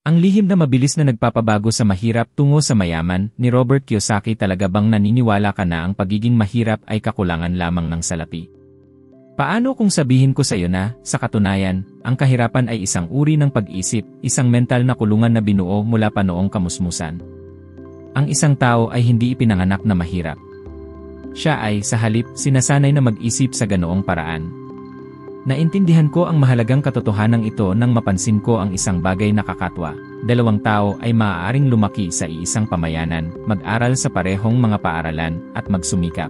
Ang lihim na mabilis na nagpapabago sa mahirap tungo sa mayaman ni Robert Kiyosaki. Talaga bang naniniwala ka na ang pagiging mahirap ay kakulangan lamang ng salapi? Paano kung sabihin ko sa iyo na, sa katunayan, ang kahirapan ay isang uri ng pag-isip, isang mental na kulungan na binuo mula pa noong kamusmusan? Ang isang tao ay hindi ipinanganak na mahirap. Siya ay, sa halip, sinasanay na mag-isip sa ganoong paraan. Naintindihan ko ang mahalagang katotohanan ito nang mapansin ko ang isang bagay na kakatwa. Dalawang tao ay maaaring lumaki sa iisang pamayanan, mag-aral sa parehong mga paaralan, at magsumikap.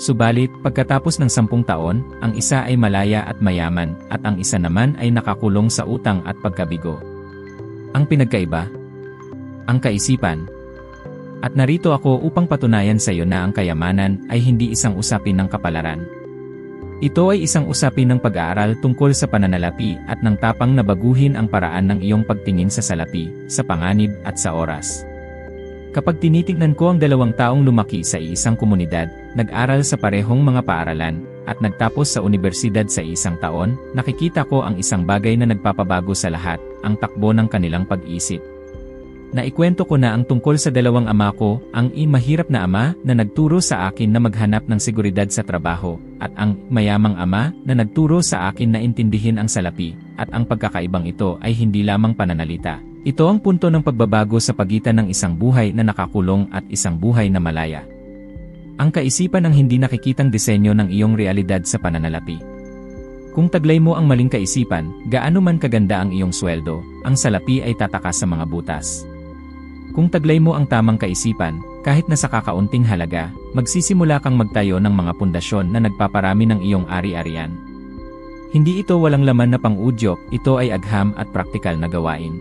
Subalit, pagkatapos ng 10 taon, ang isa ay malaya at mayaman, at ang isa naman ay nakakulong sa utang at pagkabigo. Ang pinagkaiba? Ang kaisipan. At narito ako upang patunayan sa iyo na ang kayamanan ay hindi isang usapin ng kapalaran. Ito ay isang usapin ng pag-aaral tungkol sa pananalapi at ng tapang na baguhin ang paraan ng iyong pagtingin sa salapi, sa panganib at sa oras. Kapag tinitingnan ko ang dalawang taong lumaki sa isang komunidad, nag-aral sa parehong mga paaralan, at nagtapos sa unibersidad sa isang taon, nakikita ko ang isang bagay na nagpapabago sa lahat, ang takbo ng kanilang pag-isip. Naikwento ko na ang tungkol sa dalawang ama ko, ang mahirap na ama na nagturo sa akin na maghanap ng seguridad sa trabaho, at ang mayamang ama na nagturo sa akin na intindihin ang salapi, at ang pagkakaibang ito ay hindi lamang pananalita. Ito ang punto ng pagbabago sa pagitan ng isang buhay na nakakulong at isang buhay na malaya. Ang kaisipan ang hindi nakikitang disenyo ng iyong realidad sa pananalapi. Kung taglay mo ang maling kaisipan, gaano man kaganda ang iyong sweldo, ang salapi ay tatakas sa mga butas. Kung taglay mo ang tamang kaisipan, kahit na sa kakaunting halaga, magsisimula kang magtayo ng mga pundasyon na nagpaparami ng iyong ari-arian. Hindi ito walang laman na pang-udyok, ito ay agham at praktikal na gawain.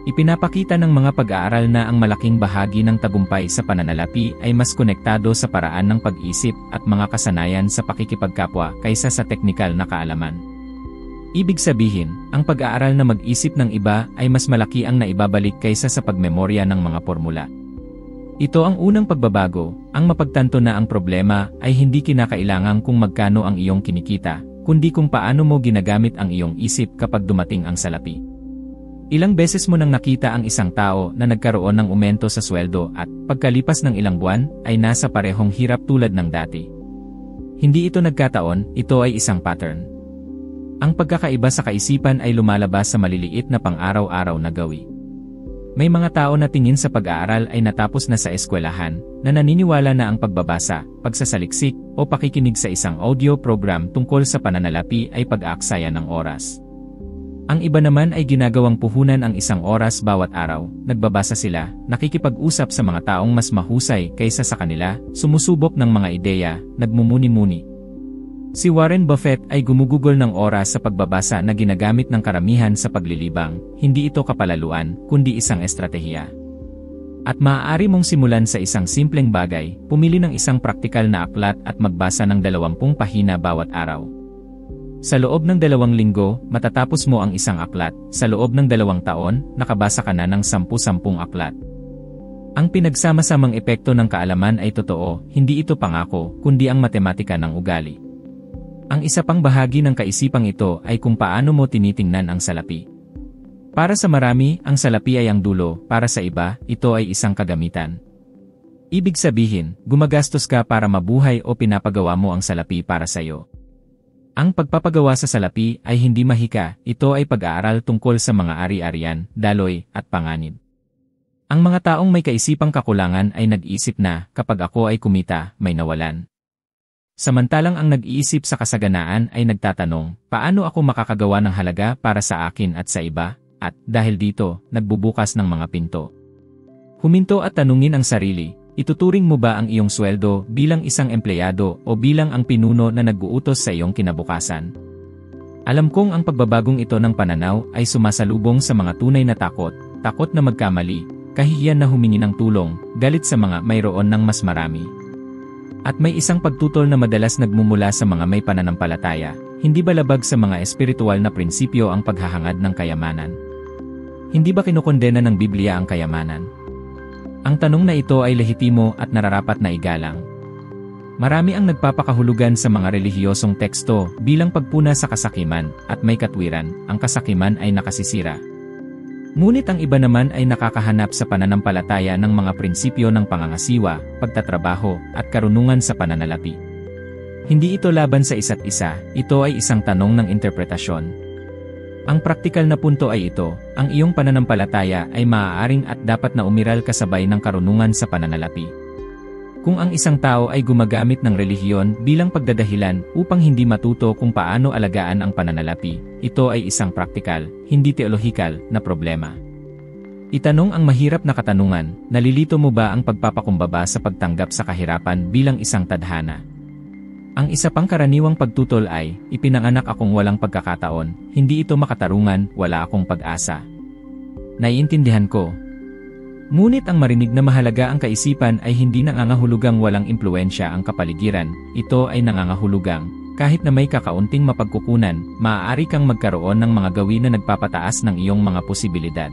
Ipinapakita ng mga pag-aaral na ang malaking bahagi ng tagumpay sa pananalapi ay mas konektado sa paraan ng pag-isip at mga kasanayan sa pakikipagkapwa kaysa sa teknikal na kaalaman. Ibig sabihin, ang pag-aaral na mag-isip ng iba ay mas malaki ang naibabalik kaysa sa pagmemorya ng mga formula. Ito ang unang pagbabago, ang mapagtanto na ang problema ay hindi kinakailangan kung magkano ang iyong kinikita, kundi kung paano mo ginagamit ang iyong isip kapag dumating ang salapi. Ilang beses mo nang nakita ang isang tao na nagkaroon ng aumento sa sweldo at, pagkalipas ng ilang buwan, ay nasa parehong hirap tulad ng dati. Hindi ito nagkataon, ito ay isang pattern. Ang pagkakaiba sa kaisipan ay lumalabas sa maliliit na pang-araw-araw na gawi. May mga tao na tingin sa pag-aaral ay natapos na sa eskwelahan, na naniniwala na ang pagbabasa, pagsasaliksik, o pakikinig sa isang audio program tungkol sa pananalapi ay pag-aaksaya ng oras. Ang iba naman ay ginagawang puhunan ang isang oras bawat araw, nagbabasa sila, nakikipag-usap sa mga taong mas mahusay kaysa sa kanila, sumusubok ng mga ideya, nagmumuni-muni. Si Warren Buffett ay gumugugol ng oras sa pagbabasa na ginagamit ng karamihan sa paglilibang, hindi ito kapalaluan, kundi isang estratehiya. At maaari mong simulan sa isang simpleng bagay, pumili ng isang praktikal na aklat at magbasa ng 20 pahina bawat araw. Sa loob ng 2 linggo, matatapos mo ang isang aklat, sa loob ng 2 taon, nakabasa ka na ng 10 aklat. Ang pinagsama-samang epekto ng kaalaman ay totoo, hindi ito pangako, kundi ang matematika ng ugali. Ang isa pang bahagi ng kaisipang ito ay kung paano mo tinitingnan ang salapi. Para sa marami, ang salapi ay ang dulo, para sa iba, ito ay isang kagamitan. Ibig sabihin, gumagastos ka para mabuhay o pinapagawa mo ang salapi para sa iyo. Ang pagpapagawa sa salapi ay hindi mahika, ito ay pag-aaral tungkol sa mga ari-arian, daloy, at panganib. Ang mga taong may kaisipang kakulangan ay nag-isip na, kapag ako ay kumita, may nawalan. Samantalang ang nag-iisip sa kasaganaan ay nagtatanong, paano ako makakagawa ng halaga para sa akin at sa iba? At, dahil dito, nagbubukas ng mga pinto. Huminto at tanungin ang sarili, ituturing mo ba ang iyong sweldo bilang isang empleyado o bilang ang pinuno na nag-uutos sa iyong kinabukasan? Alam kong ang pagbabagong ito ng pananaw ay sumasalubong sa mga tunay na takot, takot na magkamali, kahihiyan na humingi ng tulong, galit sa mga mayroon ng mas marami. At may isang pagtutol na madalas nagmumula sa mga may pananampalataya, hindi ba labag sa mga espiritual na prinsipyo ang paghahangad ng kayamanan? Hindi ba kinukondena ng Biblia ang kayamanan? Ang tanong na ito ay lehitimo at nararapat na igalang. Marami ang nagpapakahulugan sa mga relihiyosong teksto bilang pagpuna sa kasakiman, at may katwiran, ang kasakiman ay nakasisira. Ngunit ang iba naman ay nakakahanap sa pananampalataya ng mga prinsipyo ng pangangasiwa, pagtatrabaho, at karunungan sa pananalapi. Hindi ito laban sa isa't isa, ito ay isang tanong ng interpretasyon. Ang praktikal na punto ay ito, ang iyong pananampalataya ay maaaring at dapat na umiral kasabay ng karunungan sa pananalapi. Kung ang isang tao ay gumagamit ng relihiyon bilang pagdadahilan upang hindi matuto kung paano alagaan ang pananalapi, ito ay isang praktikal, hindi teolohikal, na problema. Itanong ang mahirap na katanungan, nalilito mo ba ang pagpapakumbaba sa pagtanggap sa kahirapan bilang isang tadhana? Ang isa pang karaniwang pagtutol ay, ipinanganak akong walang pagkakataon, hindi ito makatarungan, wala akong pag-asa. Naiintindihan ko. Ngunit ang marinig na mahalaga ang kaisipan ay hindi nangangahulugang walang impluensya ang kapaligiran, ito ay nangangahulugang, kahit na may kakaunting mapagkukunan, maaari kang magkaroon ng mga gawin na nagpapataas ng iyong mga posibilidad.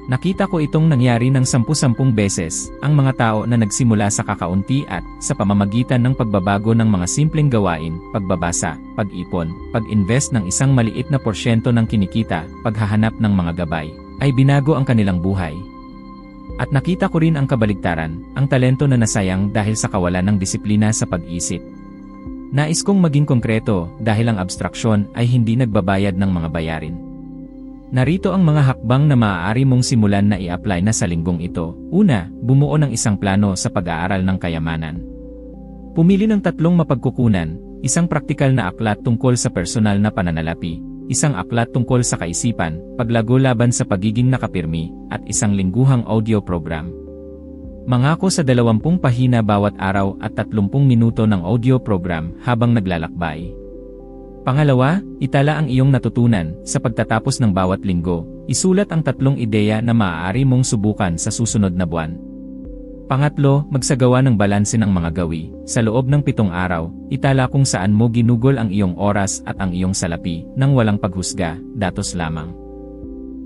Nakita ko itong nangyari ng 10-10 beses, ang mga tao na nagsimula sa kakaunti at, sa pamamagitan ng pagbabago ng mga simpleng gawain, pagbabasa, pag-ipon, pag-invest ng isang maliit na porsyento ng kinikita, paghahanap ng mga gabay, ay binago ang kanilang buhay. At nakita ko rin ang kabaligtaran, ang talento na nasayang dahil sa kawalan ng disiplina sa pag-isip. Nais kong maging konkreto dahil ang abstraksyon ay hindi nagbabayad ng mga bayarin. Narito ang mga hakbang na maaari mong simulan na i-apply na sa linggong ito. Una, bumuo ng isang plano sa pag-aaral ng kayamanan. Pumili ng 3 mapagkukunan, isang praktikal na aklat tungkol sa personal na pananalapi, isang aklat tungkol sa kaisipan, paglago laban sa pagiging nakapirmi, at isang lingguhang audio program. Mangako sa 20 pahina bawat araw at 30 minuto ng audio program habang naglalakbay. Pangalawa, itala ang iyong natutunan. Sa pagtatapos ng bawat linggo, isulat ang 3 ideya na maaari mong subukan sa susunod na buwan. Pangatlo, magsagawa ng balanse ng mga gawi. Sa loob ng 7 araw, itala kung saan mo ginugol ang iyong oras at ang iyong salapi, nang walang paghusga, datos lamang.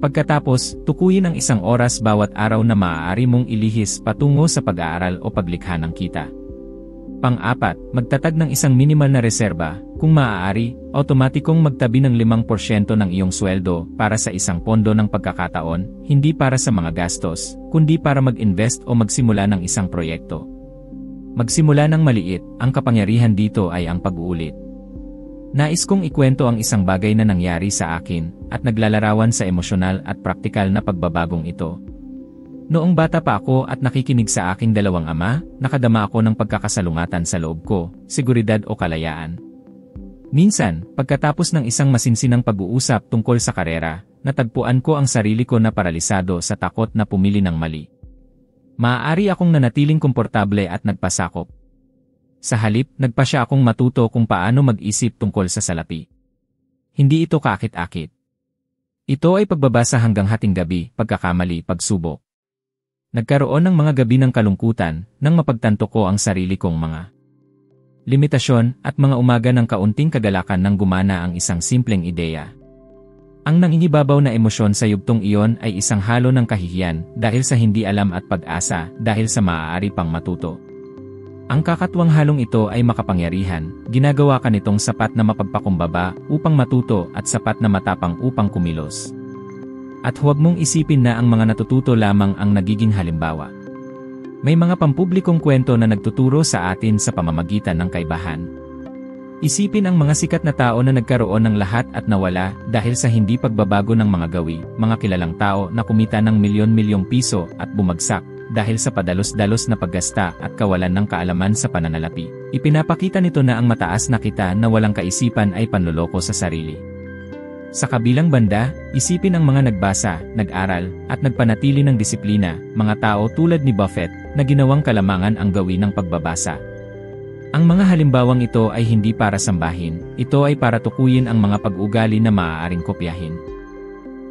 Pagkatapos, tukuyin ang 1 oras bawat araw na maaari mong ilihis patungo sa pag-aaral o paglikha ng kita. Pang-4, magtatag ng isang minimal na reserba, kung maaari, automatikong magtabi ng 5% ng iyong sweldo para sa isang pondo ng pagkakataon, hindi para sa mga gastos, kundi para mag-invest o magsimula ng isang proyekto. Magsimula ng maliit, ang kapangyarihan dito ay ang pag-uulit. Nais kong ikwento ang isang bagay na nangyari sa akin, at naglalarawan sa emosyonal at praktikal na pagbabagong ito. Noong bata pa ako at nakikinig sa aking 2 ama, nakadama ako ng pagkakasalungatan sa loob ko, seguridad o kalayaan. Minsan, pagkatapos ng isang masinsinang pag-uusap tungkol sa karera, natagpuan ko ang sarili ko na paralisado sa takot na pumili ng mali. Maaari akong nanatiling komportable at nagpasakop. Sa halip, nagpasya akong matuto kung paano mag-isip tungkol sa salapi. Hindi ito kaakit-akit. Ito ay pagbabasa hanggang hating gabi, pagkakamali, pagsubok. Nagkaroon ng mga gabi ng kalungkutan nang mapagtanto ko ang sarili kong mga limitasyon at mga umaga ng kaunting kagalakan nang gumana ang isang simpleng ideya. Ang nangingibabaw na emosyon sa yugtong iyon ay isang halo ng kahihiyan dahil sa hindi alam at pag-asa dahil sa maaari pang matuto. Ang kakatuwang halong ito ay makapangyarihan, ginagawa ka nitong sapat na mapagpakumbaba upang matuto at sapat na matapang upang kumilos. At huwag mong isipin na ang mga natututo lamang ang nagiging halimbawa. May mga pampublikong kwento na nagtuturo sa atin sa pamamagitan ng kaibahan. Isipin ang mga sikat na tao na nagkaroon ng lahat at nawala dahil sa hindi pagbabago ng mga gawi, mga kilalang tao na kumita ng milyon-milyong piso at bumagsak dahil sa padalos-dalos na paggasta at kawalan ng kaalaman sa pananalapi. Ipinapakita nito na ang mataas na kita na walang kaisipan ay panloloko sa sarili. Sa kabilang banda, isipin ang mga nagbasa, nag-aral, at nagpanatili ng disiplina, mga tao tulad ni Buffett, na ginawang kalamangan ang gawin ng pagbabasa. Ang mga halimbawang ito ay hindi para sambahin, ito ay para tukuyin ang mga pag-ugali na maaaring kopyahin.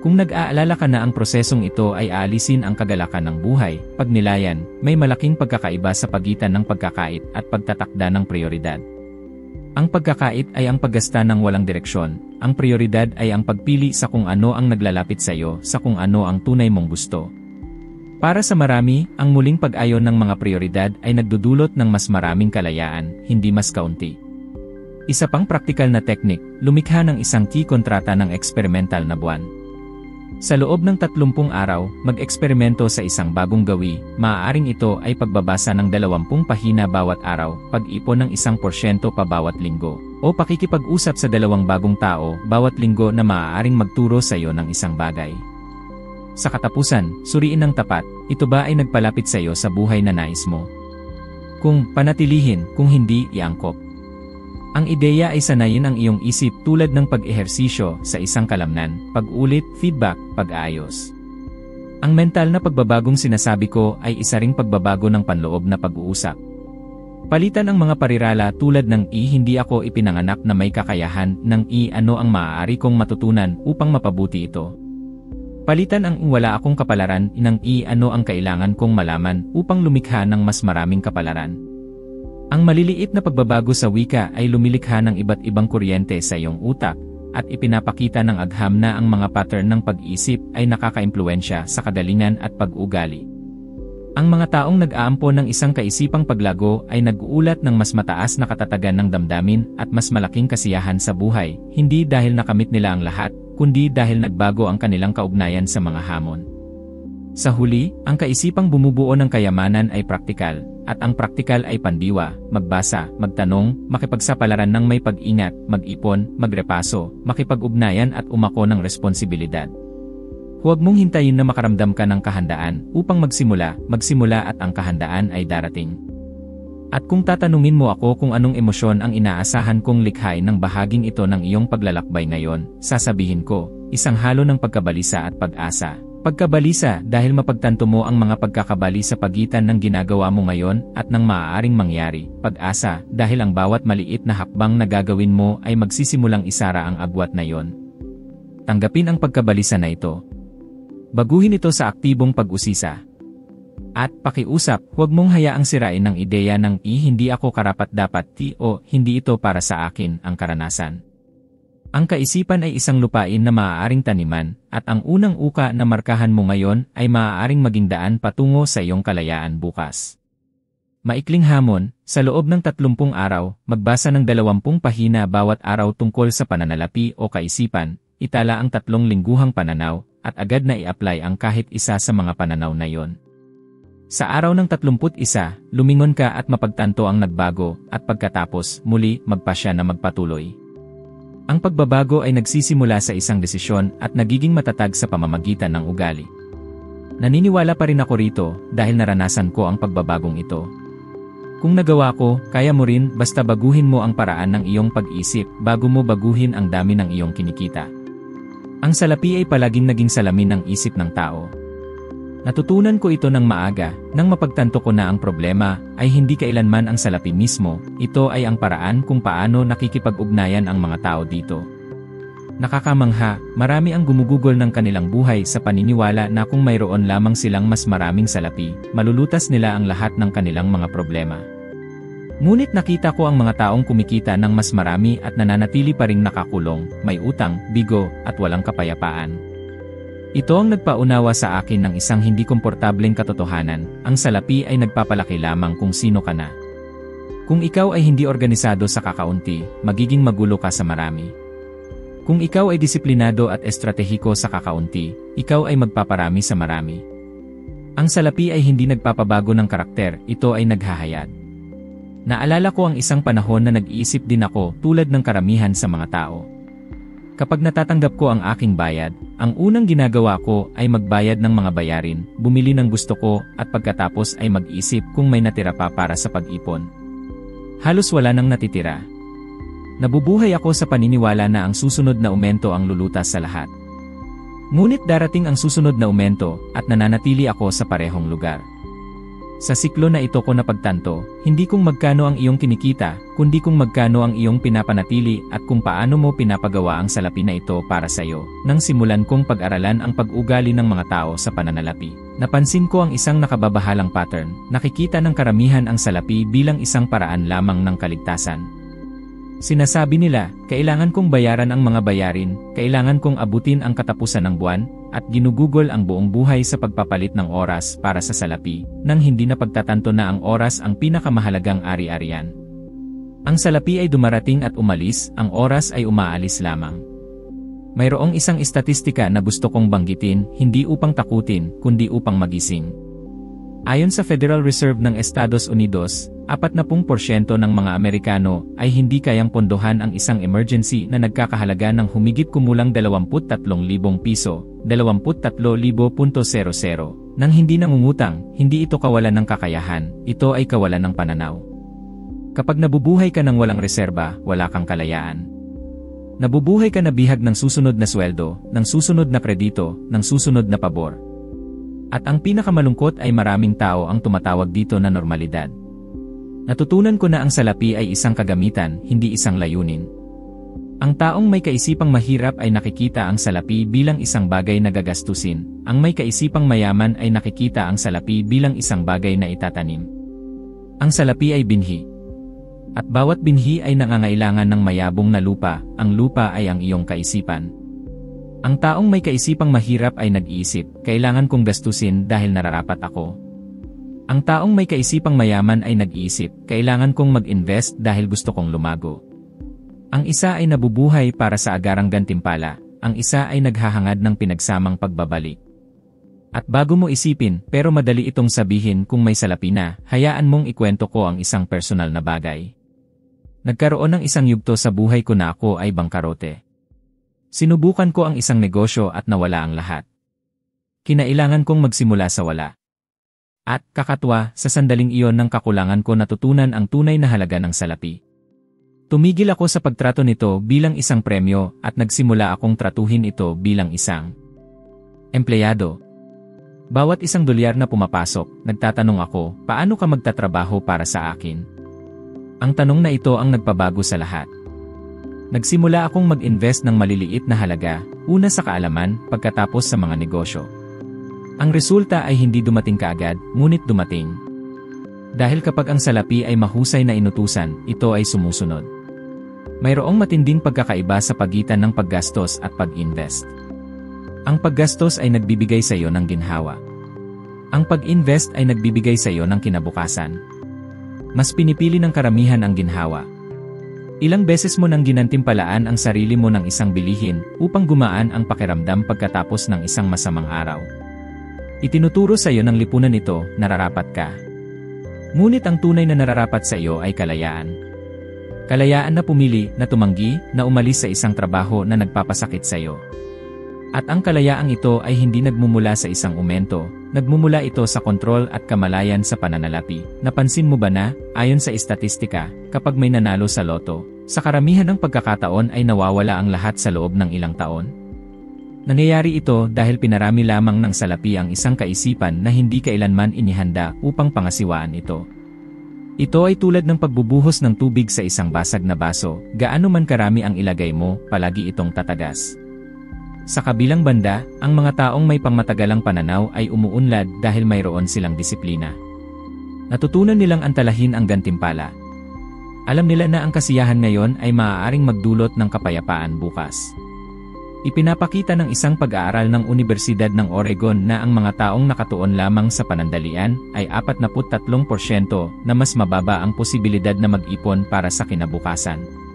Kung nag-aalala ka na ang prosesong ito ay aalisin ang kagalakan ng buhay, pagnilayan, may malaking pagkakaiba sa pagitan ng pagkakait at pagtatakda ng prioridad. Ang pagkakait ay ang paggasta ng walang direksyon, ang prioridad ay ang pagpili sa kung ano ang naglalapit sa iyo sa kung ano ang tunay mong gusto. Para sa marami, ang muling pag-ayon ng mga prioridad ay nagdudulot ng mas maraming kalayaan, hindi mas kaunti. Isa pang praktikal na teknik, lumikha ng isang key kontrata ng eksperimental na buwan. Sa loob ng 30 araw, mag-eksperimento sa isang bagong gawi. Maaaring ito ay pagbabasa ng 20 pahina bawat araw, pag-ipon ng 1% pa bawat linggo, o pakikipag-usap sa 2 bagong tao bawat linggo na maaaring magturo sa iyo ng isang bagay. Sa katapusan, suriin ng tapat, ito ba ay nagpalapit sa iyo sa buhay na nais mo? Kung panatilihin, kung hindi, iangkop. Ang ideya ay sanayin ang iyong isip tulad ng pag-ehersisyo sa isang kalamnan, pag-ulit, feedback, pag-aayos. Ang mental na pagbabagong sinasabi ko ay isa ring pagbabago ng panloob na pag-uusap. Palitan ang mga parirala tulad ng hindi ako ipinanganak na may kakayahan, ng ano ang maaari kong matutunan upang mapabuti ito. Palitan ang wala akong kapalaran ng ano ang kailangan kong malaman upang lumikha ng mas maraming kapalaran. Ang maliliit na pagbabago sa wika ay lumilikha ng iba't ibang kuryente sa iyong utak at ipinapakita ng agham na ang mga pattern ng pag-isip ay nakakaimpluwensya sa kagalingan at pag-ugali. Ang mga taong nag-aampon ng isang kaisipang paglago ay nag-uulat ng mas mataas na katatagan ng damdamin at mas malaking kasiyahan sa buhay, hindi dahil nakamit nila ang lahat, kundi dahil nagbago ang kanilang kaugnayan sa mga hamon. Sa huli, ang kaisipang bumubuo ng kayamanan ay praktikal, at ang praktikal ay pandiwa, magbasa, magtanong, makipagsapalaran ng may pag-ingat, mag-ipon, magrepaso, makipag-ugnayan at umako ng responsibilidad. Huwag mong hintayin na makaramdam ka ng kahandaan upang magsimula at ang kahandaan ay darating. At kung tatanungin mo ako kung anong emosyon ang inaasahan kong likhain ng bahaging ito ng iyong paglalakbay ngayon, sasabihin ko, isang halo ng pagkabalisa at pag-asa. Pagkabalisa dahil mapagtanto mo ang mga pagkakabali sa pagitan ng ginagawa mo ngayon at ng maaaring mangyari. Pag-asa dahil ang bawat maliit na hakbang na gagawin mo ay magsisimulang isara ang agwat na yon. Tanggapin ang pagkabalisa na ito. Baguhin ito sa aktibong pag-usisa. At pakiusap, huwag mong hayaang sirain ng ideya ng hindi ako karapat-dapat o hindi ito para sa akin ang karanasan. Ang kaisipan ay isang lupain na maaaring taniman, at ang unang uka na markahan mo ngayon ay maaaring maging daan patungo sa iyong kalayaan bukas. Maikling hamon, sa loob ng 30 araw, magbasa ng 20 pahina bawat araw tungkol sa pananalapi o kaisipan, itala ang 3 lingguhang pananaw, at agad na i-apply ang kahit isa sa mga pananaw na iyon. Sa araw ng 31, lumingon ka at mapagtanto ang nagbago, at pagkatapos, muli, magpasya na magpatuloy. Ang pagbabago ay nagsisimula sa isang desisyon at nagiging matatag sa pamamagitan ng ugali. Naniniwala pa rin ako rito dahil naranasan ko ang pagbabagong ito. Kung nagawa ko, kaya mo rin basta baguhin mo ang paraan ng iyong pag-isip bago mo baguhin ang dami ng iyong kinikita. Ang salapi ay palaging naging salamin ng isip ng tao. Natutunan ko ito ng maaga, nang mapagtanto ko na ang problema ay hindi kailanman ang salapi mismo, ito ay ang paraan kung paano nakikipag-ugnayan ang mga tao dito. Nakakamangha, marami ang gumugugol ng kanilang buhay sa paniniwala na kung mayroon lamang silang mas maraming salapi, malulutas nila ang lahat ng kanilang mga problema. Ngunit nakita ko ang mga taong kumikita ng mas marami at nananatili pa ring nakakulong, may utang, bigo, at walang kapayapaan. Ito ang nagpaunawa sa akin ng isang hindi komportableng katotohanan, ang salapi ay nagpapalaki lamang kung sino ka na. Kung ikaw ay hindi organisado sa kakaunti, magiging magulo ka sa marami. Kung ikaw ay disiplinado at estratehiko sa kakaunti, ikaw ay magpaparami sa marami. Ang salapi ay hindi nagpapabago ng karakter, ito ay naghahayag. Naalala ko ang isang panahon na nag-iisip din ako tulad ng karamihan sa mga tao. Kapag natatanggap ko ang aking bayad, ang unang ginagawa ko ay magbayad ng mga bayarin, bumili ng gusto ko, at pagkatapos ay mag-isip kung may natira pa para sa pag-ipon. Halos wala nang natitira. Nabubuhay ako sa paniniwala na ang susunod na aumento ang lulutas sa lahat. Ngunit darating ang susunod na aumento, at nananatili ako sa parehong lugar. Sa siklo na ito ko napagtanto, hindi kung magkano ang iyong kinikita, kundi kung magkano ang iyong pinapanatili at kung paano mo pinapagawa ang salapi na ito para sa iyo. Nang simulan kong pag-aralan ang pag-ugali ng mga tao sa pananalapi, napansin ko ang isang nakababahalang pattern. Nakikita ng karamihan ang salapi bilang isang paraan lamang ng kaligtasan. Sinasabi nila, kailangan kong bayaran ang mga bayarin, kailangan kong abutin ang katapusan ng buwan, at ginugugol ang buong buhay sa pagpapalit ng oras para sa salapi, nang hindi na pagtatanto na ang oras ang pinakamahalagang ari-arian. Ang salapi ay dumarating at umalis, ang oras ay umaalis lamang. Mayroong isang estatistika na gusto kong banggitin, hindi upang takutin, kundi upang magising. Ayon sa Federal Reserve ng Estados Unidos, 40% ng mga Amerikano ay hindi kayang pondohan ang isang emergency na nagkakahalaga ng humigit kumulang 23,000 piso, 23,000.00. Nang hindi nangungutang, hindi ito kawalan ng kakayahan, ito ay kawalan ng pananaw. Kapag nabubuhay ka ng walang reserba, wala kang kalayaan. Nabubuhay ka na bihag ng susunod na sweldo, ng susunod na kredito, ng susunod na pabor. At ang pinakamalungkot ay maraming tao ang tumatawag dito na normalidad. Natutunan ko na ang salapi ay isang kagamitan, hindi isang layunin. Ang taong may kaisipang mahirap ay nakikita ang salapi bilang isang bagay na gagastusin, ang may kaisipang mayaman ay nakikita ang salapi bilang isang bagay na itatanim. Ang salapi ay binhi. At bawat binhi ay nangangailangan ng mayabong na lupa, ang lupa ay ang iyong kaisipan. Ang taong may kaisipang mahirap ay nag-iisip, kailangan kong gastusin dahil nararapat ako. Ang taong may kaisipang mayaman ay nag-iisip, kailangan kong mag-invest dahil gusto kong lumago. Ang isa ay nabubuhay para sa agarang gantimpala, ang isa ay naghahangad ng pinagsamang pagbabalik. At bago mo isipin, pero madali itong sabihin kung may salapi na, hayaan mong ikwento ko ang isang personal na bagay. Nagkaroon ng isang yugto sa buhay ko na ako ay bangkarote. Sinubukan ko ang isang negosyo at nawala ang lahat. Kinailangan kong magsimula sa wala. At, kakatwa, sa sandaling iyon ng kakulangan ko natutunan ang tunay na halaga ng salapi. Tumigil ako sa pagtrato nito bilang isang premyo at nagsimula akong tratuhin ito bilang isang empleyado. Bawat isang dolyar na pumapasok, nagtatanong ako, paano ka magtatrabaho para sa akin? Ang tanong na ito ang nagpabago sa lahat. Nagsimula akong mag-invest ng maliliit na halaga, una sa kaalaman, pagkatapos sa mga negosyo. Ang resulta ay hindi dumating kaagad, ngunit dumating. Dahil kapag ang salapi ay mahusay na inutusan, ito ay sumusunod. Mayroong matinding pagkakaiba sa pagitan ng paggastos at pag-invest. Ang paggastos ay nagbibigay sa iyo ng ginhawa. Ang pag-invest ay nagbibigay sa iyo ng kinabukasan. Mas pinipili ng karamihan ang ginhawa. Ilang beses mo nang ginantimpalaan ang sarili mo ng isang bilihin upang gumaan ang pakiramdam pagkatapos ng isang masamang araw. Itinuturo sa iyo ng lipunan ito, nararapat ka. Ngunit ang tunay na nararapat sa iyo ay kalayaan. Kalayaan na pumili, na tumanggi, na umalis sa isang trabaho na nagpapasakit sa iyo. At ang kalayaang ito ay hindi nagmumula sa isang umento, nagmumula ito sa kontrol at kamalayan sa pananalapi. Napansin mo ba na, ayon sa estatistika, kapag may nanalo sa loto, sa karamihan ng pagkakataon ay nawawala ang lahat sa loob ng ilang taon? Nangyayari ito dahil pinarami lamang ng salapi ang isang kaisipan na hindi kailanman inihanda upang pangasiwaan ito. Ito ay tulad ng pagbubuhos ng tubig sa isang basag na baso, gaano man karami ang ilagay mo, palagi itong tatagas. Sa kabilang banda, ang mga taong may pangmatagalang pananaw ay umuunlad dahil mayroon silang disiplina. Natutunan nilang antalahin ang gantimpala. Alam nila na ang kasiyahan ngayon ay maaaring magdulot ng kapayapaan bukas. Ipinapakita ng isang pag-aaral ng Universidad ng Oregon na ang mga taong nakatuon lamang sa panandalian ay 43% na mas mababa ang posibilidad na mag-ipon para sa kinabukasan.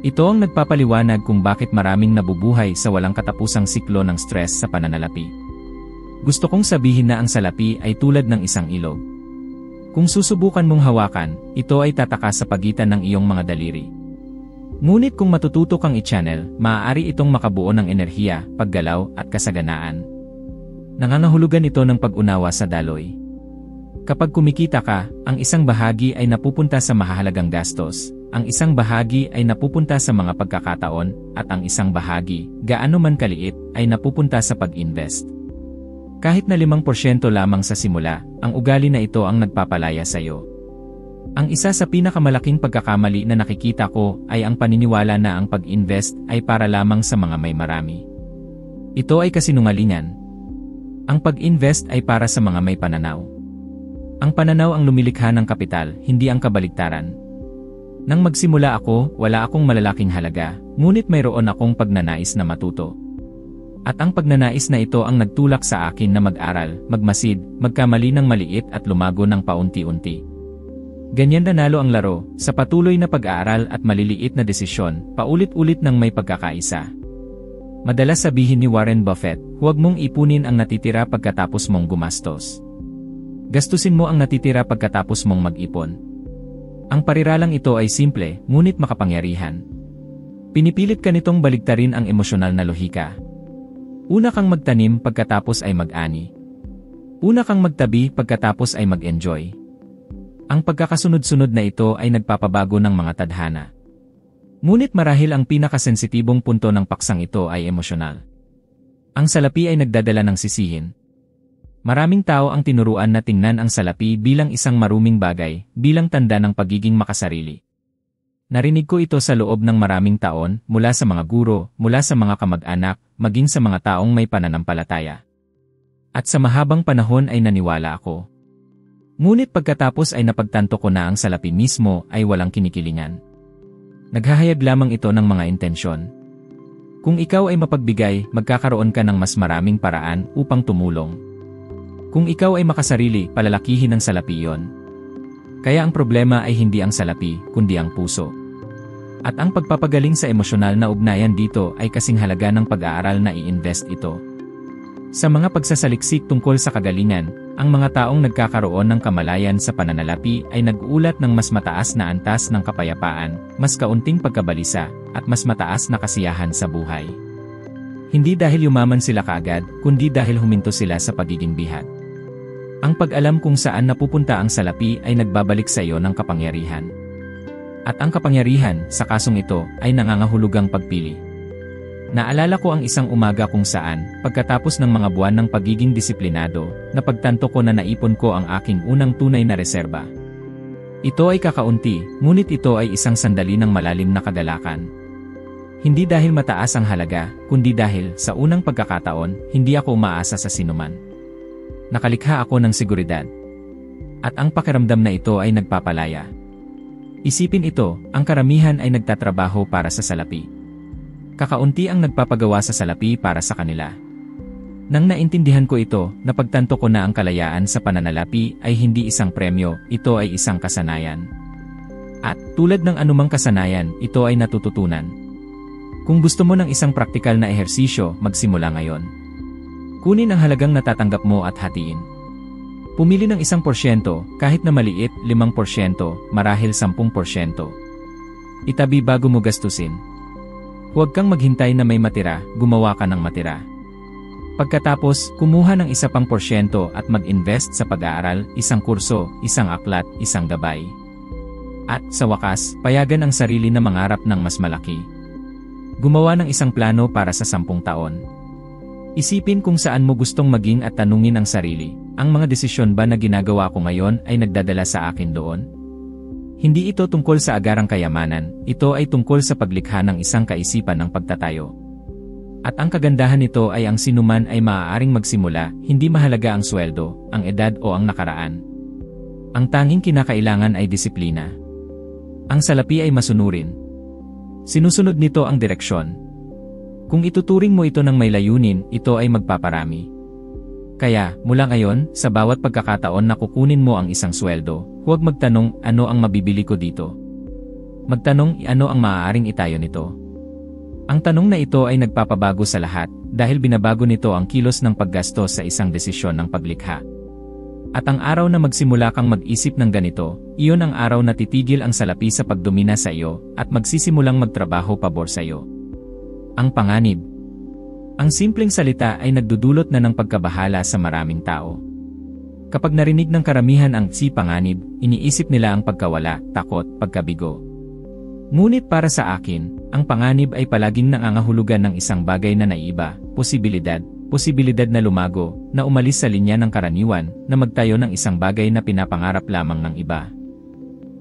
Ito ang nagpapaliwanag kung bakit maraming nabubuhay sa walang katapusang siklo ng stress sa pananalapi. Gusto kong sabihin na ang salapi ay tulad ng isang ilog. Kung susubukan mong hawakan, ito ay tatakas sa pagitan ng iyong mga daliri. Ngunit kung matututo kang i-channel, maaari itong makabuo ng enerhiya, paggalaw, at kasaganaan. Nangangahulugan ito ng pag-unawa sa daloy. Kapag kumikita ka, ang isang bahagi ay napupunta sa mahahalagang gastos, ang isang bahagi ay napupunta sa mga pagkakataon, at ang isang bahagi, gaano man kaliit, ay napupunta sa pag-invest. Kahit na 5% lamang sa simula, ang ugali na ito ang nagpapalaya sa iyo. Ang isa sa pinakamalaking pagkakamali na nakikita ko ay ang paniniwala na ang pag-invest ay para lamang sa mga may marami. Ito ay kasinungalingan. Ang pag-invest ay para sa mga may pananaw. Ang pananaw ang lumilikha ng kapital, hindi ang kabaligtaran. Nang magsimula ako, wala akong malalaking halaga, ngunit mayroon akong pagnanais na matuto. At ang pagnanais na ito ang nagtulak sa akin na mag-aral, magmasid, magkamali ng maliit at lumago ng paunti-unti. Ganyan nanalo ang laro, sa patuloy na pag-aaral at maliliit na desisyon, paulit-ulit ng may pagkakaisa. Madalas sabihin ni Warren Buffett, huwag mong ipunin ang natitira pagkatapos mong gumastos. Gastusin mo ang natitira pagkatapos mong mag-ipon. Ang pariralang ito ay simple, ngunit makapangyarihan. Pinipilit ka nitong baligtarin ang emosyonal na lohika. Una kang magtanim pagkatapos ay mag-ani. Una kang magtabi pagkatapos ay mag-enjoy. Ang pagkakasunod-sunod na ito ay nagpapabago ng mga tadhana. Ngunit marahil ang pinakasensitibong punto ng paksang ito ay emosyonal. Ang salapi ay nagdadala ng sisihin. Maraming tao ang tinuruan na tingnan ang salapi bilang isang maruming bagay, bilang tanda ng pagiging makasarili. Narinig ko ito sa loob ng maraming taon, mula sa mga guro, mula sa mga kamag-anak, maging sa mga taong may pananampalataya. At sa mahabang panahon ay naniwala ako. Ngunit pagkatapos ay napagtanto ko na ang salapi mismo ay walang kinikilingan. Naghahayag lamang ito ng mga intensyon. Kung ikaw ay mapagbigay, magkakaroon ka ng mas maraming paraan upang tumulong. Kung ikaw ay makasarili, palalakihin ng salapi yon. Kaya ang problema ay hindi ang salapi, kundi ang puso. At ang pagpapagaling sa emosyonal na ugnayan dito ay kasing halaga ng pag-aaral na i-invest ito. Sa mga pagsasaliksik tungkol sa kagalingan, ang mga taong nagkakaroon ng kamalayan sa pananalapi ay nag-uulat ng mas mataas na antas ng kapayapaan, mas kaunting pagkabalisa, at mas mataas na kasiyahan sa buhay. Hindi dahil yumaman sila kaagad, kundi dahil huminto sila sa pagiging bihat. Ang pag-alam kung saan napupunta ang salapi ay nagbabalik sa iyo ng kapangyarihan. At ang kapangyarihan, sa kasong ito, ay nangangahulugang pagpili. Naalala ko ang isang umaga kung saan, pagkatapos ng mga buwan ng pagiging disiplinado, napagtanto ko na naipon ko ang aking unang tunay na reserba. Ito ay kakaunti, ngunit ito ay isang sandali ng malalim na kagalakan. Hindi dahil mataas ang halaga, kundi dahil, sa unang pagkakataon, hindi ako umaasa sa sinuman. Nakalikha ako ng seguridad. At ang pakiramdam na ito ay nagpapalaya. Isipin ito, ang karamihan ay nagtatrabaho para sa salapi. Kakaunti ang nagpapagawa sa salapi para sa kanila. Nang naintindihan ko ito, napagtanto ko na ang kalayaan sa pananalapi ay hindi isang premyo, ito ay isang kasanayan. At, tulad ng anumang kasanayan, ito ay natututunan. Kung gusto mo ng isang praktikal na ehersisyo, magsimula ngayon. Kunin ang halagang natatanggap mo at hatiin. Pumili ng 1%, kahit na maliit, 5%, marahil 10%. Itabi bago mo gastusin. Huwag kang maghintay na may matira, gumawa ka ng matira. Pagkatapos, kumuha ng 1% at mag-invest sa pag-aaral, isang kurso, isang aklat, isang gabay. At, sa wakas, payagan ang sarili na mangarap ng mas malaki. Gumawa ng isang plano para sa 10 taon. Isipin kung saan mo gustong maging at tanungin ang sarili, ang mga desisyon ba na ginagawa ko ngayon ay nagdadala sa akin doon? Hindi ito tungkol sa agarang kayamanan, ito ay tungkol sa paglikha ng isang kaisipan ng pagtatayo. At ang kagandahan nito ay ang sinuman ay maaaring magsimula, hindi mahalaga ang sweldo, ang edad o ang nakaraan. Ang tanging kinakailangan ay disiplina. Ang salapi ay masunurin. Sinusunod nito ang direksyon. Kung ituturing mo ito ng may layunin, ito ay magpaparami. Kaya, mula ngayon, sa bawat pagkakataon na kukunin mo ang isang sweldo, huwag magtanong, ano ang mabibili ko dito? Magtanong, ano ang maaaring itayo nito? Ang tanong na ito ay nagpapabago sa lahat, dahil binabago nito ang kilos ng paggastos sa isang desisyon ng paglikha. At ang araw na magsimula kang mag-isip ng ganito, iyon ang araw na titigil ang salapi sa pagdomina sa iyo, at magsisimulang magtrabaho pabor sa iyo. Ang panganib. Ang simpleng salita ay nagdudulot na ng pagkabahala sa maraming tao. Kapag narinig ng karamihan ang si panganib, iniisip nila ang pagkawala, takot, pagkabigo. Ngunit para sa akin, ang panganib ay palaging nangangahulugan ng isang bagay na naiiba, posibilidad na lumago, na umalis sa linya ng karaniwan, na magtayo ng isang bagay na pinapangarap lamang ng iba.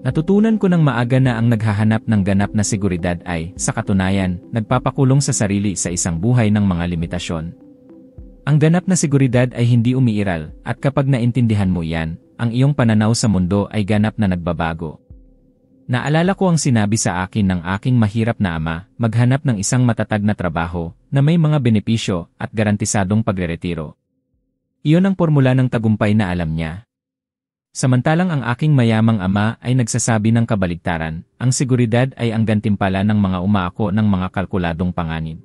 Natutunan ko ng maaga na ang naghahanap ng ganap na seguridad ay, sa katunayan, nagpapakulong sa sarili sa isang buhay ng mga limitasyon. Ang ganap na seguridad ay hindi umiiral, at kapag naintindihan mo yan, ang iyong pananaw sa mundo ay ganap na nagbabago. Naalala ko ang sinabi sa akin ng aking mahirap na ama, maghanap ng isang matatag na trabaho, na may mga benepisyo at garantisadong pagreretiro. Iyon ang formula ng tagumpay na alam niya. Samantalang ang aking mayamang ama ay nagsasabi ng kabaligtaran, ang seguridad ay ang gantimpala ng mga umaako ng mga kalkuladong panganib.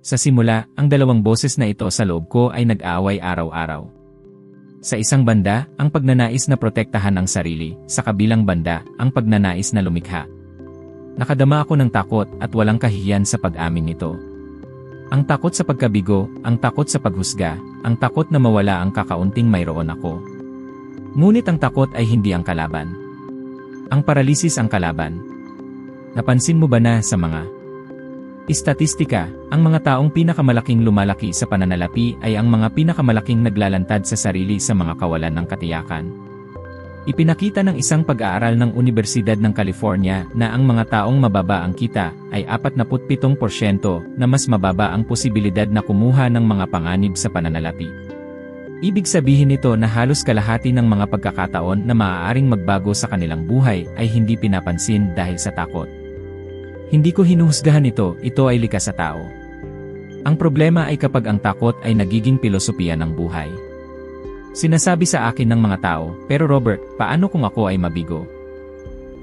Sa simula, ang dalawang boses na ito sa loob ko ay nag-aaway araw-araw. Sa isang banda, ang pagnanais na protektahan ang sarili, sa kabilang banda, ang pagnanais na lumikha. Nakadama ako ng takot at walang kahihiyan sa pag-amin nito. Ang takot sa pagkabigo, ang takot sa paghusga, ang takot na mawala ang kakaunting mayroon ako. Ngunit ang takot ay hindi ang kalaban. Ang paralisis ang kalaban. Napansin mo ba na sa mga istatistika, ang mga taong pinakamalaking lumalaki sa pananalapi ay ang mga pinakamalaking naglalantad sa sarili sa mga kawalan ng katiyakan. Ipinakita ng isang pag-aaral ng Universidad ng California na ang mga taong mababa ang kita ay 47% na mas mababa ang posibilidad na kumuha ng mga panganib sa pananalapi. Ibig sabihin nito na halos kalahati ng mga pagkakataon na maaaring magbago sa kanilang buhay ay hindi pinapansin dahil sa takot. Hindi ko hinuhusgahan ito ay likas sa tao. Ang problema ay kapag ang takot ay nagiging pilosopiya ng buhay. Sinasabi sa akin ng mga tao, pero Robert, paano kung ako ay mabigo?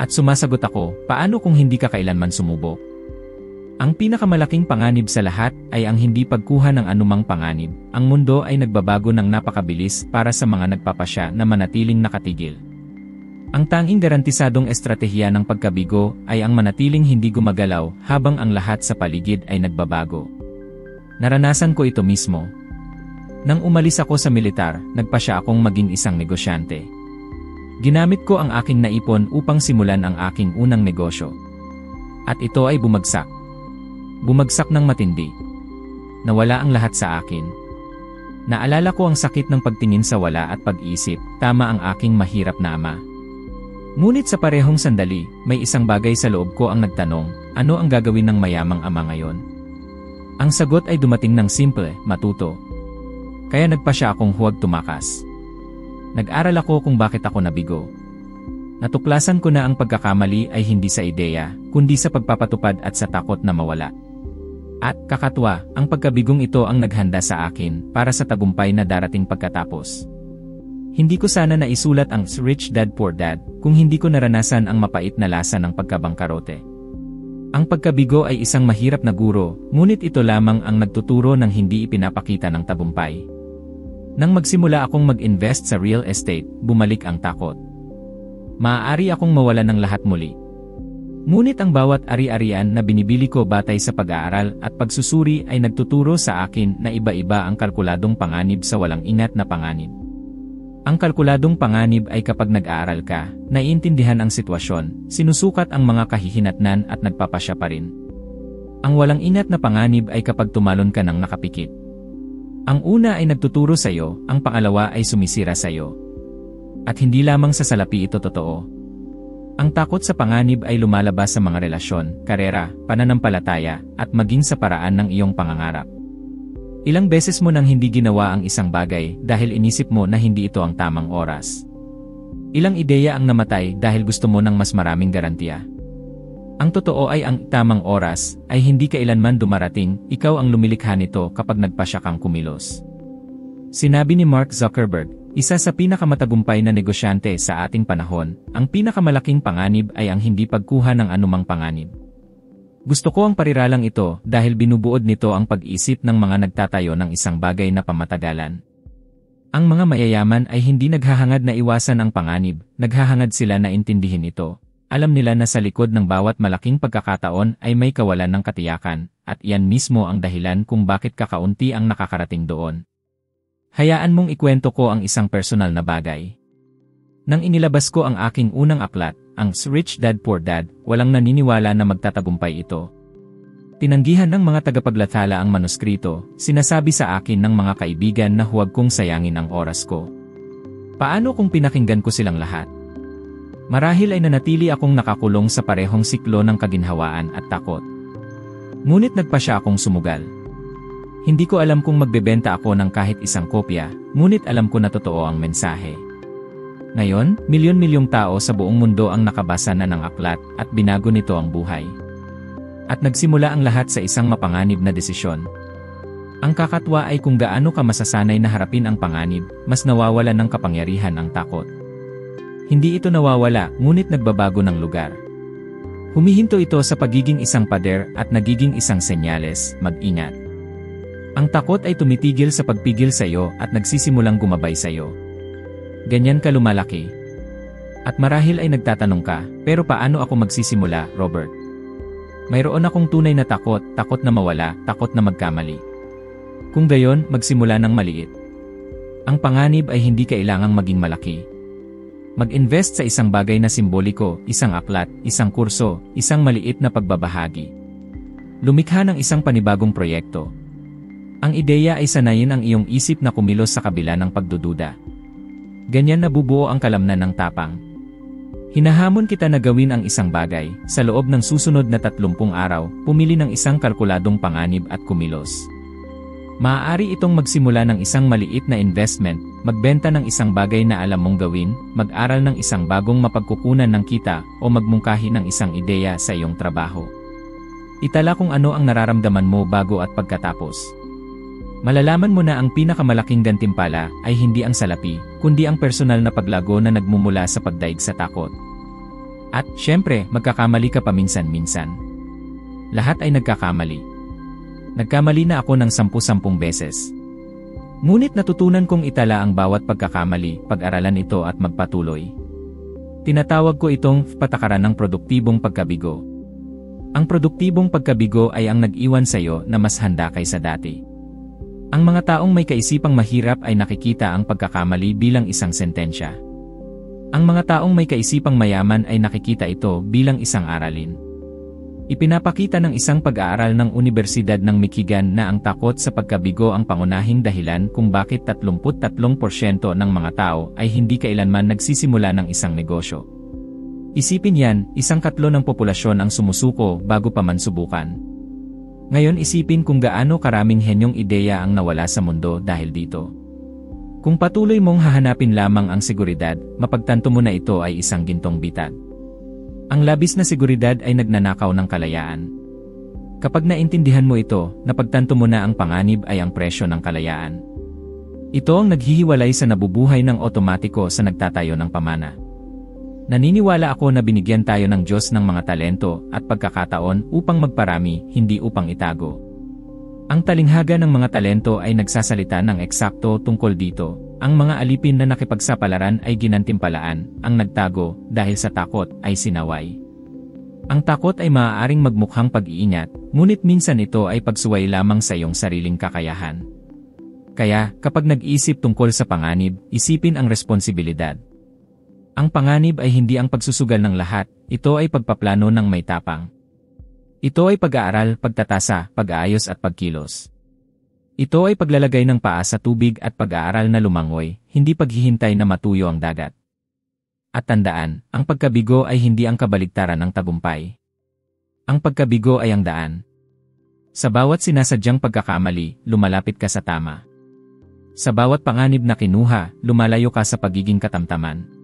At sumasagot ako, paano kung hindi ka kailanman sumubok? Ang pinakamalaking panganib sa lahat ay ang hindi pagkuha ng anumang panganib. Ang mundo ay nagbabago ng napakabilis para sa mga nagpapasya na manatiling nakatigil. Ang tanging garantisadong estratehiya ng pagkabigo ay ang manatiling hindi gumagalaw habang ang lahat sa paligid ay nagbabago. Naranasan ko ito mismo. Nang umalis ako sa militar, nagpasya akong maging isang negosyante. Ginamit ko ang aking naipon upang simulan ang aking unang negosyo. At ito ay bumagsak. Bumagsak ng matindi. Nawala ang lahat sa akin. Naalala ko ang sakit ng pagtingin sa wala at pag-isip, tama ang aking mahirap na ama. Ngunit sa parehong sandali, may isang bagay sa loob ko ang nagtanong, ano ang gagawin ng mayamang ama ngayon? Ang sagot ay dumating ng simple, matuto. Kaya nagpasya akong huwag tumakas. Nag-aral ako kung bakit ako nabigo. Natuklasan ko na ang pagkakamali ay hindi sa ideya, kundi sa pagpapatupad at sa takot na mawala. At, kakatwa, ang pagkabigong ito ang naghanda sa akin para sa tagumpay na darating pagkatapos. Hindi ko sana naisulat ang Rich Dad Poor Dad kung hindi ko naranasan ang mapait na lasa ng pagkabangkarote. Ang pagkabigo ay isang mahirap na guro, ngunit ito lamang ang nagtuturo ng hindi ipinapakita ng tagumpay. Nang magsimula akong mag-invest sa real estate, bumalik ang takot. Maaari akong mawala ng lahat muli. Ngunit ang bawat ari-arian na binibili ko batay sa pag-aaral at pagsusuri ay nagtuturo sa akin na iba-iba ang kalkuladong panganib sa walang ingat na panganib. Ang kalkuladong panganib ay kapag nag-aaral ka, naiintindihan ang sitwasyon, sinusukat ang mga kahihinatnan at nagpapasya pa rin. Ang walang ingat na panganib ay kapag tumalon ka ng nakapikit. Ang una ay nagtuturo sa iyo, ang pangalawa ay sumisira sa iyo. At hindi lamang sa salapi ito totoo. Ang takot sa panganib ay lumalabas sa mga relasyon, karera, pananampalataya, at maging sa paraan ng iyong pangangarap. Ilang beses mo nang hindi ginawa ang isang bagay dahil inisip mo na hindi ito ang tamang oras. Ilang ideya ang namatay dahil gusto mo ng mas maraming garantiya. Ang totoo ay ang tamang oras ay hindi kailanman dumarating, ikaw ang lumilikha nito kapag nagpasya kang kumilos. Sinabi ni Mark Zuckerberg, isa sa pinakamatagumpay na negosyante sa ating panahon, ang pinakamalaking panganib ay ang hindi pagkuha ng anumang panganib. Gusto ko ang pariralang ito dahil binubuod nito ang pag-isip ng mga nagtatayo ng isang bagay na pamatagalan. Ang mga mayayaman ay hindi naghahangad na iwasan ang panganib, naghahangad sila na intindihin ito. Alam nila na sa likod ng bawat malaking pagkakataon ay may kawalan ng katiyakan, at iyan mismo ang dahilan kung bakit kakaunti ang nakakarating doon. Hayaan mong ikwento ko ang isang personal na bagay. Nang inilabas ko ang aking unang aklat, ang Rich Dad Poor Dad, walang naniniwala na magtatagumpay ito. Tinanggihan ng mga tagapaglathala ang manuskrito, sinasabi sa akin ng mga kaibigan na huwag kong sayangin ang oras ko. Paano kung pinakinggan ko silang lahat? Marahil ay nanatili akong nakakulong sa parehong siklo ng kaginhawaan at takot. Ngunit nagpasya akong sumugal. Hindi ko alam kung magbebenta ako ng kahit isang kopya, ngunit alam ko na totoo ang mensahe. Ngayon, milyon-milyong tao sa buong mundo ang nakabasa na ng aklat at binago nito ang buhay. At nagsimula ang lahat sa isang mapanganib na desisyon. Ang kakatwa ay kung gaano ka masasanay na harapin ang panganib, mas nawawala ng kapangyarihan ang takot. Hindi ito nawawala, ngunit nagbabago ng lugar. Humihinto ito sa pagiging isang pader at nagiging isang senyales, mag-ingat. Ang takot ay tumitigil sa pagpigil sa'yo at nagsisimulang gumabay sa'yo. Ganyan ka lumalaki. At marahil ay nagtatanong ka, pero paano ako magsisimula, Robert? Mayroon akong tunay na takot, takot na mawala, takot na magkamali. Kung gayon, magsimula ng maliit. Ang panganib ay hindi kailangang maging malaki. Mag-invest sa isang bagay na simboliko, isang aklat, isang kurso, isang maliit na pagbabahagi. Lumikha ng isang panibagong proyekto. Ang ideya ay sanayin ang iyong isip na kumilos sa kabila ng pagdududa. Ganyan nabubuo ang kalamnan ng tapang. Hinahamon kita na gawin ang isang bagay, sa loob ng susunod na 30 araw, pumili ng isang kalkuladong panganib at kumilos. Maaari itong magsimula ng isang maliit na investment, magbenta ng isang bagay na alam mong gawin, mag-aral ng isang bagong mapagkukunan ng kita, o magmungkahi ng isang ideya sa iyong trabaho. Itala kung ano ang nararamdaman mo bago at pagkatapos. Malalaman mo na ang pinakamalaking gantimpala ay hindi ang salapi, kundi ang personal na paglago na nagmumula sa pagdaig sa takot. At, syempre, magkakamali ka paminsan-minsan. Lahat ay nagkakamali. Nagkamali na ako ng 10-10 beses. Ngunit natutunan kong itala ang bawat pagkakamali, pag-aralan ito at magpatuloy. Tinatawag ko itong patakaran ng produktibong pagkabigo. Ang produktibong pagkabigo ay ang nag-iwan sa iyo na mas handa kaysa dati. Ang mga taong may kaisipang mahirap ay nakikita ang pagkakamali bilang isang sentensya. Ang mga taong may kaisipang mayaman ay nakikita ito bilang isang aralin. Ipinapakita ng isang pag-aaral ng Unibersidad ng Michigan na ang takot sa pagkabigo ang pangunahing dahilan kung bakit 33% ng mga tao ay hindi kailanman nagsisimula ng isang negosyo. Isipin yan, 1/3 ng populasyon ang sumusuko bago pa man subukan. Ngayon isipin kung gaano karaming henyong ideya ang nawala sa mundo dahil dito. Kung patuloy mong hahanapin lamang ang seguridad, mapagtanto mo na ito ay isang gintong bitad. Ang labis na seguridad ay nagnanakaw ng kalayaan. Kapag naintindihan mo ito, napagtanto mo na ang panganib ay ang presyo ng kalayaan. Ito ang naghihiwalay sa nabubuhay ng otomatiko sa nagtatayo ng pamana. Naniniwala ako na binigyan tayo ng Diyos ng mga talento at pagkakataon upang magparami, hindi upang itago. Ang talinghaga ng mga talento ay nagsasalita ng eksakto tungkol dito. Ang mga alipin na nakipagsapalaran ay ginantimpalaan, ang nagtago, dahil sa takot, ay sinaway. Ang takot ay maaaring magmukhang pag-iingat, ngunit minsan ito ay pagsuway lamang sa iyong sariling kakayahan. Kaya, kapag nag-iisip tungkol sa panganib, isipin ang responsibilidad. Ang panganib ay hindi ang pagsusugal ng lahat, ito ay pagpaplano ng may tapang. Ito ay pag-aaral, pagtatasa, pag-aayos at pagkilos. Ito ay paglalagay ng paa sa tubig at pag-aaral na lumangoy, hindi paghihintay na matuyo ang dagat. At tandaan, ang pagkabigo ay hindi ang kabaligtaran ng tagumpay. Ang pagkabigo ay ang daan. Sa bawat sinasadyang pagkakamali, lumalapit ka sa tama. Sa bawat panganib na kinuha, lumalayo ka sa pagiging katamtaman.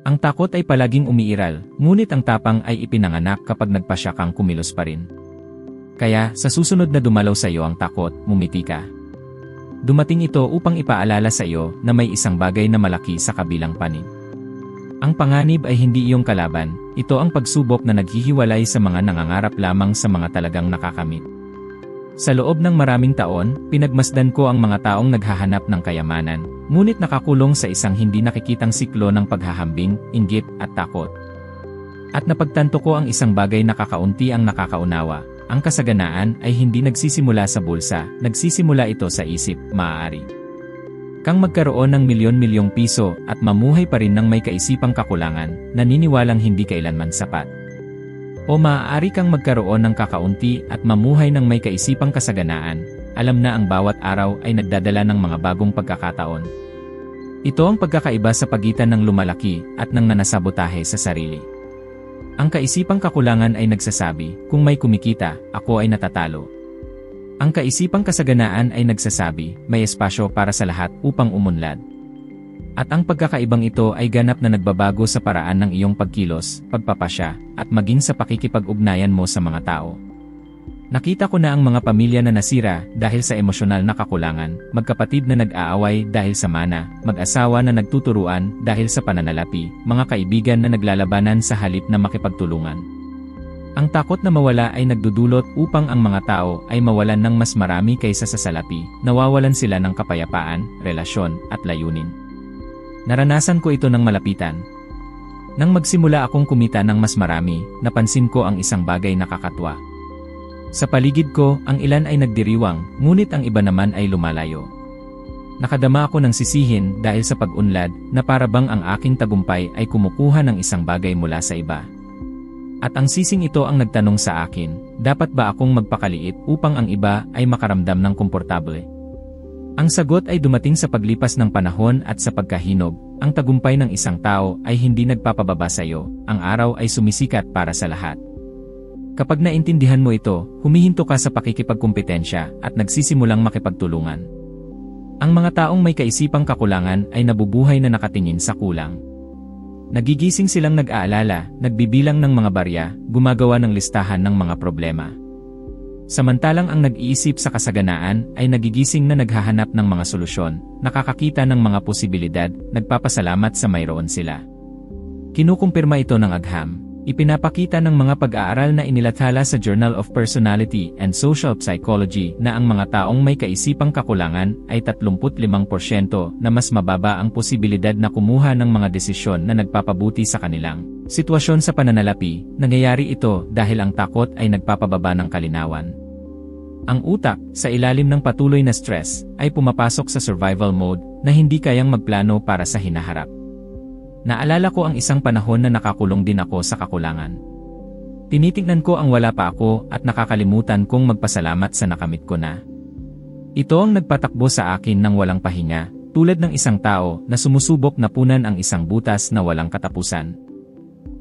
Ang takot ay palaging umiiral, ngunit ang tapang ay ipinanganak kapag nagpasya kang kumilos pa rin. Kaya, sa susunod na dumalaw sa iyo ang takot, ngumiti ka. Dumating ito upang ipaalala sa iyo na may isang bagay na malaki sa kabilang panig. Ang panganib ay hindi iyong kalaban, ito ang pagsubok na naghihiwalay sa mga nangangarap lamang sa mga talagang nakakamit. Sa loob ng maraming taon, pinagmasdan ko ang mga taong naghahanap ng kayamanan, ngunit nakakulong sa isang hindi nakikitang siklo ng paghahambing, inggit, at takot. At napagtanto ko ang isang bagay na kakaunti ang nakakaunawa, ang kasaganaan ay hindi nagsisimula sa bulsa, nagsisimula ito sa isip, maaari kang magkaroon ng milyon-milyong piso at mamuhay pa rin ng may kaisipang kakulangan, naniniwalang hindi kailanman sapat. O maaari kang magkaroon ng kakaunti at mamuhay ng may kaisipang kasaganaan, alam na ang bawat araw ay nagdadala ng mga bagong pagkakataon. Ito ang pagkakaiba sa pagitan ng lumalaki at ng nanasabotahe sa sarili. Ang kaisipang kakulangan ay nagsasabi, kung may kumikita, ako ay natatalo. Ang kaisipang kasaganaan ay nagsasabi, may espasyo para sa lahat upang umunlad. At ang pagkakaibang ito ay ganap na nagbabago sa paraan ng iyong pagkilos, pagpapasya, at maging sa pakikipag-ugnayan mo sa mga tao. Nakita ko na ang mga pamilya na nasira dahil sa emosyonal na kakulangan, magkapatid na nag-aaway dahil sa mana, mag-asawa na nagtuturuan dahil sa pananalapi, mga kaibigan na naglalabanan sa halip na makipagtulungan. Ang takot na mawala ay nagdudulot upang ang mga tao ay mawalan ng mas marami kaysa sa salapi, nawawalan sila ng kapayapaan, relasyon, at layunin. Naranasan ko ito ng malapitan. Nang magsimula akong kumita ng mas marami, napansin ko ang isang bagay na kakatwa. Sa paligid ko, ang ilan ay nagdiriwang, ngunit ang iba naman ay lumalayo. Nakadama ako ng sisihin dahil sa pag-unlad na parabang ang aking tagumpay ay kumukuha ng isang bagay mula sa iba. At ang sising ito ang nagtanong sa akin, dapat ba akong magpakaliit upang ang iba ay makaramdam ng komportable? Ang sagot ay dumating sa paglipas ng panahon at sa pagkahinog, ang tagumpay ng isang tao ay hindi nagpapababa sa iyo, ang araw ay sumisikat para sa lahat. Kapag naintindihan mo ito, humihinto ka sa pakikipagkumpetensya at nagsisimulang makipagtulungan. Ang mga taong may kaisipang kakulangan ay nabubuhay na nakatingin sa kulang. Nagigising silang nag-aalala, nagbibilang ng mga barya, gumagawa ng listahan ng mga problema. Samantalang ang nag-iisip sa kasaganaan ay nagigising na naghahanap ng mga solusyon, nakakakita ng mga posibilidad, nagpapasalamat sa mayroon sila. Kinukumpirma ito ng agham. Ipinapakita ng mga pag-aaral na inilathala sa Journal of Personality and Social Psychology na ang mga taong may kaisipang kakulangan ay 35% na mas mababa ang posibilidad na kumuha ng mga desisyon na nagpapabuti sa kanilang sitwasyon sa pananalapi. Nangyayari ito dahil ang takot ay nagpapababa ng kalinawan. Ang utak, sa ilalim ng patuloy na stress, ay pumapasok sa survival mode na hindi kayang magplano para sa hinaharap. Naalala ko ang isang panahon na nakakulong din ako sa kakulangan. Tinitingnan ko ang wala pa ako at nakakalimutan kong magpasalamat sa nakamit ko na. Ito ang nagpatakbo sa akin ng walang pahinga, tulad ng isang tao na sumusubok na punan ang isang butas na walang katapusan.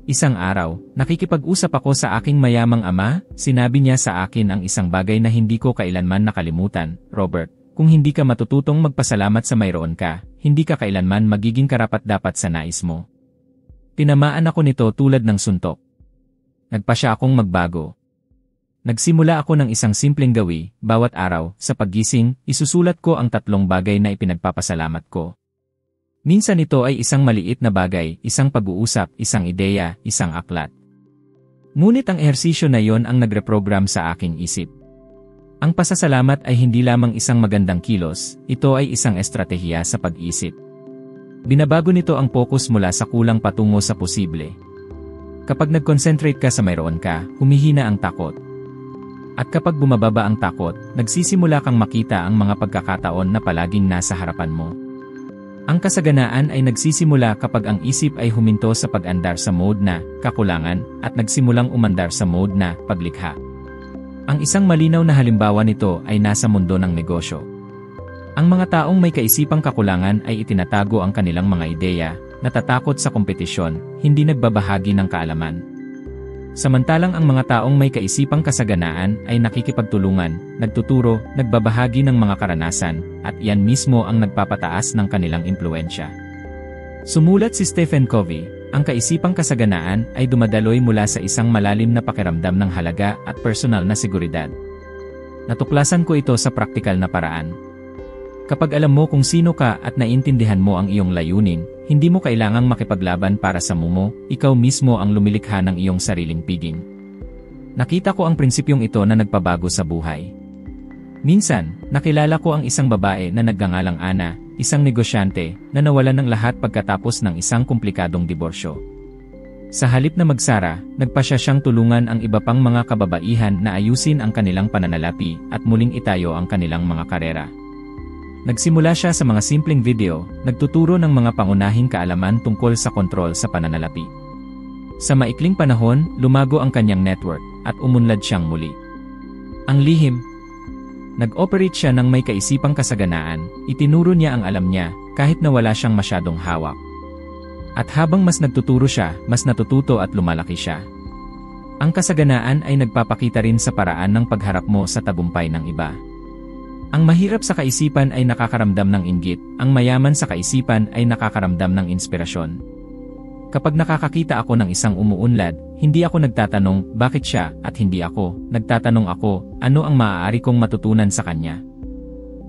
Isang araw, nakikipag-usap ako sa aking mayamang ama, sinabi niya sa akin ang isang bagay na hindi ko kailanman nakalimutan, Robert. Kung hindi ka matututong magpasalamat sa mayroon ka, hindi ka kailanman magiging karapat-dapat sa nais mo. Tinamaan ako nito tulad ng suntok. Nagpasya akong magbago. Nagsimula ako ng isang simpleng gawi, bawat araw, sa paggising, isusulat ko ang 3 bagay na ipinagpapasalamat ko. Minsan ito ay isang maliit na bagay, isang pag-uusap, isang ideya, isang aklat. Ngunit ang ehersisyo na yon ang nagreprogram sa aking isip. Ang pasasalamat ay hindi lamang isang magandang kilos, ito ay isang estratehiya sa pag-isip. Binabago nito ang focus mula sa kulang patungo sa posible. Kapag nag-concentrate ka sa mayroon ka, humihina ang takot. At kapag bumababa ang takot, nagsisimula kang makita ang mga pagkakataon na palaging nasa harapan mo. Ang kasaganaan ay nagsisimula kapag ang isip ay huminto sa pag-andar sa mode na kakulangan at nagsimulang umandar sa mode na paglikha. Ang isang malinaw na halimbawa nito ay nasa mundo ng negosyo. Ang mga taong may kaisipang kakulangan ay itinatago ang kanilang mga ideya, natatakot sa kompetisyon, hindi nagbabahagi ng kaalaman. Samantalang ang mga taong may kaisipang kasaganaan ay nakikipagtulungan, nagtuturo, nagbabahagi ng mga karanasan, at iyan mismo ang nagpapataas ng kanilang impluwensya. Sumulat si Stephen Covey, ang kaisipang kasaganaan ay dumadaloy mula sa isang malalim na pakiramdam ng halaga at personal na seguridad. Natuklasan ko ito sa praktikal na paraan. Kapag alam mo kung sino ka at naintindihan mo ang iyong layunin, hindi mo kailangang makipaglaban para sa mumo, ikaw mismo ang lumilikha ng iyong sariling piging. Nakita ko ang prinsipyong ito na nagpabago sa buhay. Minsan, nakilala ko ang isang babae na nagngangalang Ana, isang negosyante na nawalan ng lahat pagkatapos ng isang komplikadong diborsyo. Sa halip na magsara, nagpasya siyang tulungan ang iba pang mga kababaihan na ayusin ang kanilang pananalapi at muling itayo ang kanilang mga karera. Nagsimula siya sa mga simpleng video, nagtuturo ng mga pangunahing kaalaman tungkol sa kontrol sa pananalapi. Sa maikling panahon, lumago ang kanyang network at umunlad siyang muli. Ang lihim, nag-operate siya ng may kaisipang kasaganaan, itinuro niya ang alam niya, kahit na wala siyang masyadong hawak. At habang mas nagtuturo siya, mas natututo at lumalaki siya. Ang kasaganaan ay nagpapakita rin sa paraan ng pagharap mo sa tagumpay ng iba. Ang mahirap sa kaisipan ay nakakaramdam ng inggit, ang mayaman sa kaisipan ay nakakaramdam ng inspirasyon. Kapag nakakakita ako ng isang umuunlad, hindi ako nagtatanong, bakit siya, at hindi ako, nagtatanong ako, ano ang maaari kong matutunan sa kanya.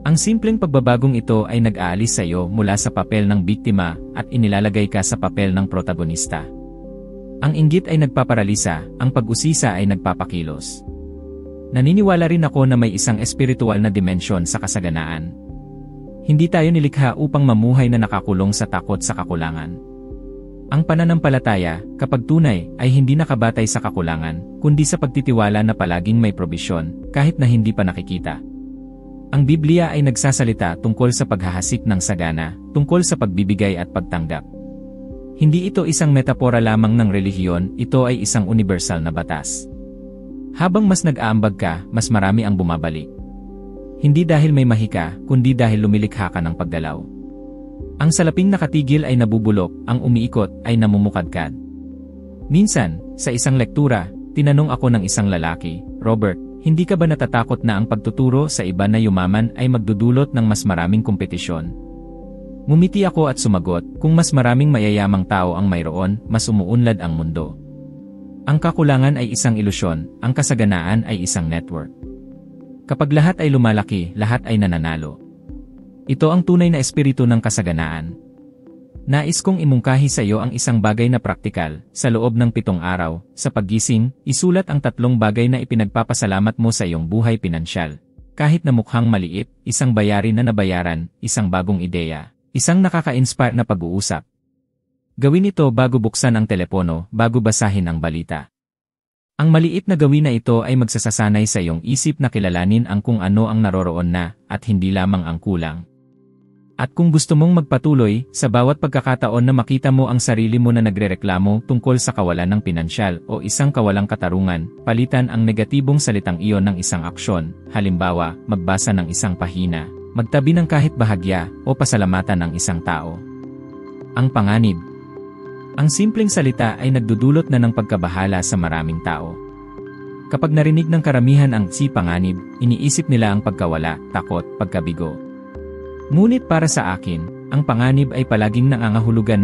Ang simpleng pagbabagong ito ay nag-aalis sa iyo mula sa papel ng biktima at inilalagay ka sa papel ng protagonista. Ang inggit ay nagpaparalisa, ang pag-usisa ay nagpapakilos. Naniniwala rin ako na may isang espiritual na dimensyon sa kasaganaan. Hindi tayo nilikha upang mamuhay na nakakulong sa takot sa kakulangan. Ang pananampalataya, kapag tunay, ay hindi nakabatay sa kakulangan, kundi sa pagtitiwala na palaging may probisyon, kahit na hindi pa nakikita. Ang Biblia ay nagsasalita tungkol sa paghahasik ng sagana, tungkol sa pagbibigay at pagtanggap. Hindi ito isang metapora lamang ng relihiyon, ito ay isang universal na batas. Habang mas nag-aambag ka, mas marami ang bumabalik. Hindi dahil may mahika, kundi dahil lumilikha ka ng pagdalaw. Ang salaping nakatigil ay nabubulok, ang umiikot ay namumukadkad. Minsan, sa isang lektura, tinanong ako ng isang lalaki, Robert, hindi ka ba natatakot na ang pagtuturo sa iba na yumaman ay magdudulot ng mas maraming kompetisyon? Ngumiti ako at sumagot, kung mas maraming mayayamang tao ang mayroon, mas umuunlad ang mundo. Ang kakulangan ay isang ilusyon, ang kasaganaan ay isang network. Kapag lahat ay lumalaki, lahat ay nananalo. Ito ang tunay na espiritu ng kasaganaan. Nais kong imungkahi sa iyo ang isang bagay na praktikal, sa loob ng 7 araw, sa paggising, isulat ang 3 bagay na ipinagpapasalamat mo sa iyong buhay pinansyal. Kahit na mukhang maliit, isang bayarin na nabayaran, isang bagong ideya, isang nakaka-inspire na pag-uusap. Gawin ito bago buksan ang telepono, bago basahin ang balita. Ang maliit na gawin na ito ay magsasasanay sa iyong isip na kilalanin ang kung ano ang naroroon na, at hindi lamang ang kulang. At kung gusto mong magpatuloy, sa bawat pagkakataon na makita mo ang sarili mo na nagrereklamo tungkol sa kawalan ng pinansyal o isang kawalang katarungan, palitan ang negatibong salitang iyon ng isang aksyon, halimbawa, magbasa ng isang pahina, magtabi ng kahit bahagya, o pasalamatan ng isang tao. Ang panganib. Ang simpleng salita ay nagdudulot na ng pagkabahala sa maraming tao. Kapag narinig ng karamihan ang si panganib, iniisip nila ang pagkawala, takot, pagkabigo. Ngunit para sa akin, ang panganib ay palaging nangangahulugan ng